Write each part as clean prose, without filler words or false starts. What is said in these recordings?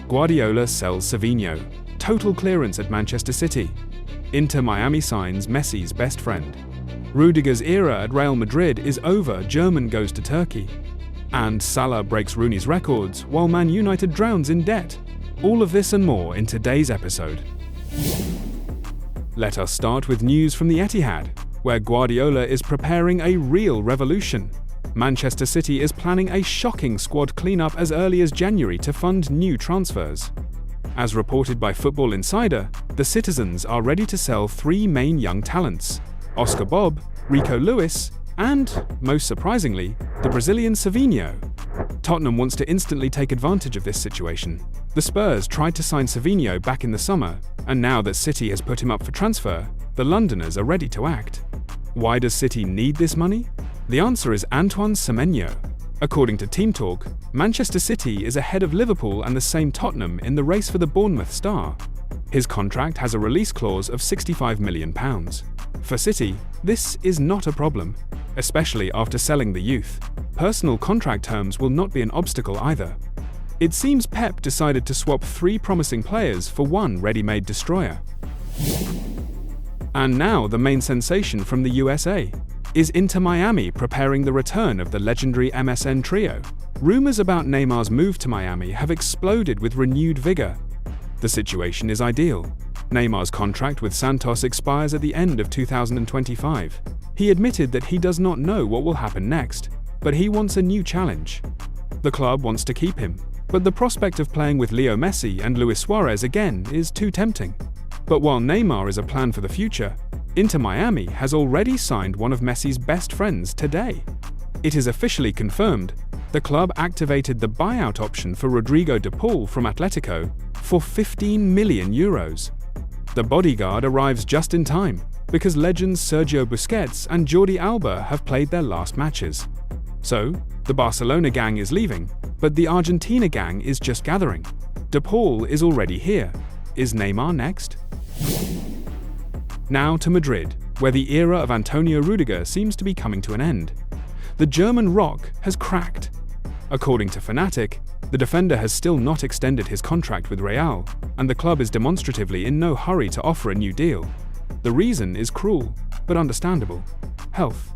Guardiola sells Savinho. Total clearance at Manchester City. Inter Miami signs Messi's best friend. Rudiger's era at Real Madrid is over, German goes to Turkey. And Salah breaks Rooney's records while Man United drowns in debt. All of this and more in today's episode. Let us start with news from the Etihad, where Guardiola is preparing a real revolution. Manchester City is planning a shocking squad cleanup as early as January to fund new transfers. As reported by Football Insider, the Citizens are ready to sell three main young talents: Oscar Bobb, Rico Lewis, and, most surprisingly, the Brazilian Savinho. Tottenham wants to instantly take advantage of this situation. The Spurs tried to sign Savinho back in the summer, and now that City has put him up for transfer, the Londoners are ready to act. Why does City need this money? The answer is Antoine Semenyo. According to Team Talk, Manchester City is ahead of Liverpool and the same Tottenham in the race for the Bournemouth star. His contract has a release clause of £65 million. For City, this is not a problem, especially after selling the youth. Personal contract terms will not be an obstacle either. It seems Pep decided to swap three promising players for one ready-made destroyer. And now the main sensation from the USA. Is Inter Miami preparing the return of the legendary MSN trio? Rumors about Neymar's move to Miami have exploded with renewed vigor. The situation is ideal. Neymar's contract with Santos expires at the end of 2025. He admitted that he does not know what will happen next, but he wants a new challenge. The club wants to keep him, but the prospect of playing with Lionel Messi and Luis Suarez again is too tempting. But while Neymar is a plan for the future, Inter Miami has already signed one of Messi's best friends today. It is officially confirmed. The club activated the buyout option for Rodrigo de Paul from Atletico for €15 million. The bodyguard arrives just in time, because legends Sergio Busquets and Jordi Alba have played their last matches. So, the Barcelona gang is leaving, but the Argentina gang is just gathering. De Paul is already here. Is Neymar next? Now to Madrid, where the era of Antonio Rudiger seems to be coming to an end. The German rock has cracked. According to Fanatic, the defender has still not extended his contract with Real, and the club is demonstratively in no hurry to offer a new deal. The reason is cruel, but understandable: health.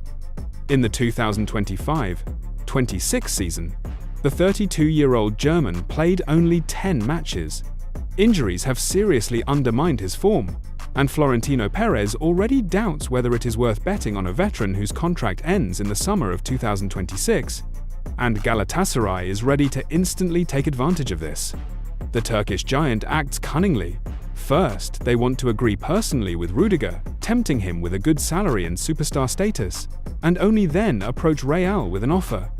In the 2025-26 season, the 32-year-old German played only 10 matches. Injuries have seriously undermined his form, and Florentino Perez already doubts whether it is worth betting on a veteran whose contract ends in the summer of 2026. And Galatasaray is ready to instantly take advantage of this. The Turkish giant acts cunningly. First, they want to agree personally with Rudiger, tempting him with a good salary and superstar status, and only then approach Real with an offer.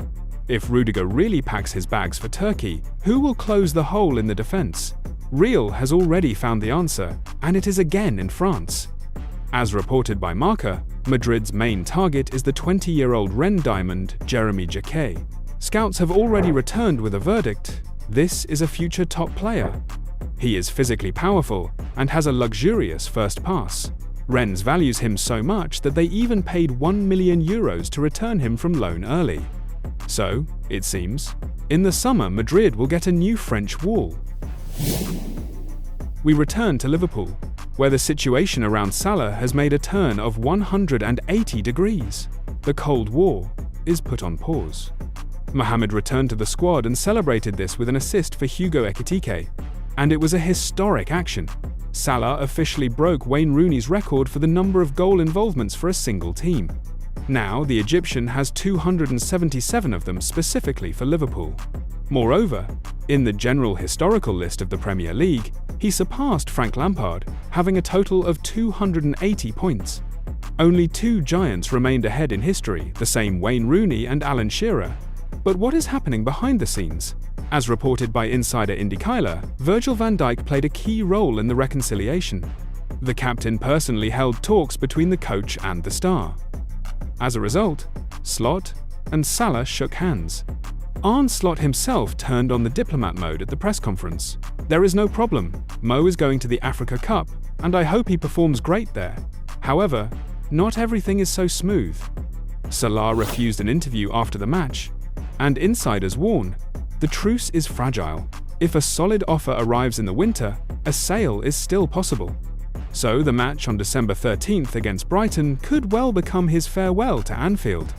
If Rudiger really packs his bags for Turkey, who will close the hole in the defense? Real has already found the answer, and it is again in France. As reported by Marca, Madrid's main target is the 20-year-old Rennes diamond Jeremy Jacquet. Scouts have already returned with a verdict: this is a future top player. He is physically powerful and has a luxurious first pass. Rennes values him so much that they even paid €1 million to return him from loan early. So, it seems, in the summer Madrid will get a new French wall. We return to Liverpool, where the situation around Salah has made a turn of 180 degrees. The Cold War is put on pause. Mohamed returned to the squad and celebrated this with an assist for Hugo Ekitike, and it was a historic action. Salah officially broke Wayne Rooney's record for the number of goal involvements for a single team. Now the Egyptian has 277 of them specifically for Liverpool. Moreover, in the general historical list of the Premier League, he surpassed Frank Lampard, having a total of 280 points. Only two giants remained ahead in history, the same Wayne Rooney and Alan Shearer. But what is happening behind the scenes? As reported by insider IndyKiler, Virgil van Dijk played a key role in the reconciliation. The captain personally held talks between the coach and the star. As a result, Slot and Salah shook hands. Arne Slot himself turned on the diplomat mode at the press conference. There is no problem. Mo is going to the Africa Cup, and I hope he performs great there. However, not everything is so smooth. Salah refused an interview after the match, and insiders warn, the truce is fragile. If a solid offer arrives in the winter, a sale is still possible. So the match on December 13th against Brighton could well become his farewell to Anfield.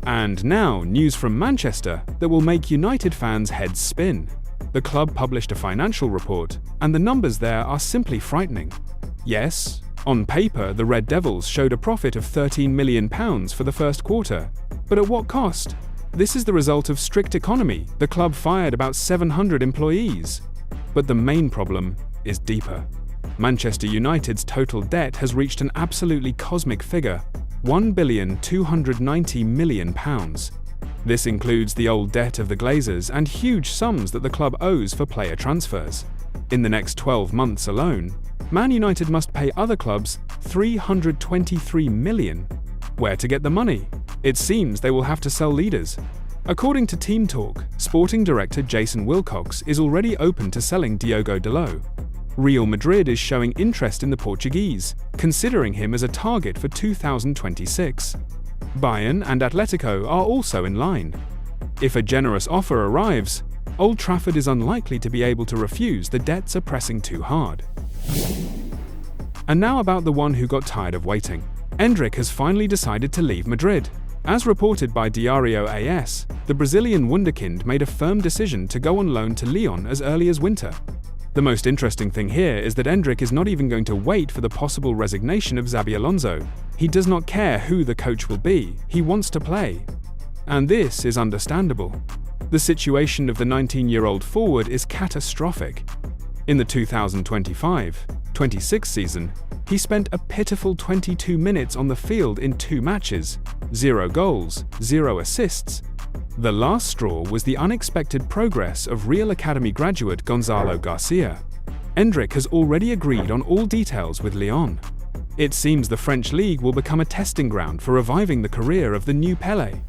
And now, news from Manchester that will make United fans' heads spin. The club published a financial report, and the numbers there are simply frightening. Yes, on paper, the Red Devils showed a profit of £13 million for the first quarter. But at what cost? This is the result of strict economy. The club fired about 700 employees. But the main problem is deeper. Manchester United's total debt has reached an absolutely cosmic figure, £1,290 million. This includes the old debt of the Glazers and huge sums that the club owes for player transfers. In the next 12 months alone, Man United must pay other clubs £323 million. Where to get the money? It seems they will have to sell leaders. According to Team Talk, sporting director Jason Wilcox is already open to selling Diogo Dalot. Real Madrid is showing interest in the Portuguese, considering him as a target for 2026. Bayern and Atletico are also in line. If a generous offer arrives, Old Trafford is unlikely to be able to refuse. The debts are pressing too hard. And now about the one who got tired of waiting. Endrick has finally decided to leave Madrid. As reported by Diario AS, the Brazilian wunderkind made a firm decision to go on loan to Lyon as early as winter. The most interesting thing here is that Endrick is not even going to wait for the possible resignation of Xabi Alonso. He does not care who the coach will be, he wants to play. And this is understandable. The situation of the 19-year-old forward is catastrophic. In the 2025-26 season, he spent a pitiful 22 minutes on the field in 2 matches, 0 goals, 0 assists. The last straw was the unexpected progress of Real Academy graduate Gonzalo Garcia. Endrick has already agreed on all details with Lyon. It seems the French league will become a testing ground for reviving the career of the new Pelé.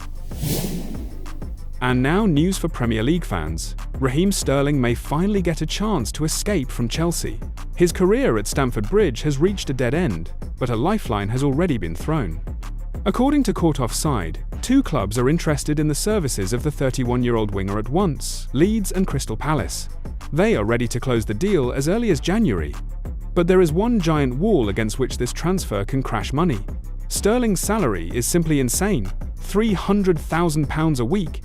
And now news for Premier League fans. Raheem Sterling may finally get a chance to escape from Chelsea. His career at Stamford Bridge has reached a dead end, but a lifeline has already been thrown. According to Court Offside, 2 clubs are interested in the services of the 31-year-old winger at once, Leeds and Crystal Palace. They are ready to close the deal as early as January. But there is one giant wall against which this transfer can crash money. Sterling's salary is simply insane, £300,000 a week.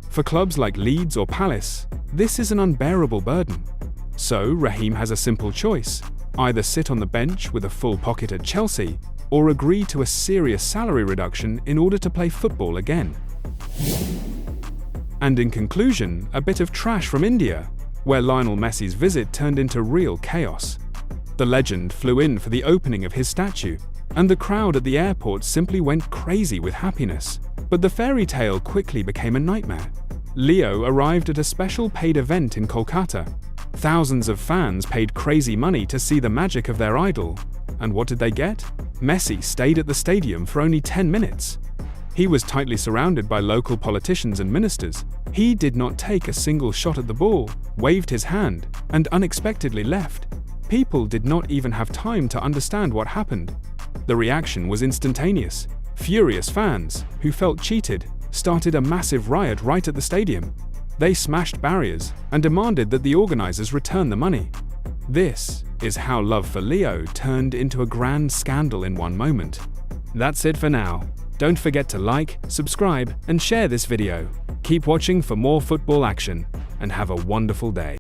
For clubs like Leeds or Palace, this is an unbearable burden. So Raheem has a simple choice: either sit on the bench with a full pocket at Chelsea, or agree to a serious salary reduction in order to play football again. And in conclusion, a bit of trash from India, where Lionel Messi's visit turned into real chaos. The legend flew in for the opening of his statue, and the crowd at the airport simply went crazy with happiness. But the fairy tale quickly became a nightmare. Leo arrived at a special paid event in Kolkata. Thousands of fans paid crazy money to see the magic of their idol. And what did they get? Messi stayed at the stadium for only 10 minutes. He was tightly surrounded by local politicians and ministers. He did not take a single shot at the ball, waved his hand, and unexpectedly left. People did not even have time to understand what happened. The reaction was instantaneous. Furious fans, who felt cheated, started a massive riot right at the stadium. They smashed barriers and demanded that the organizers return the money. This is how love for Leo turned into a grand scandal in one moment. That's it for now. Don't forget to like, subscribe, and share this video. Keep watching for more football action, and have a wonderful day.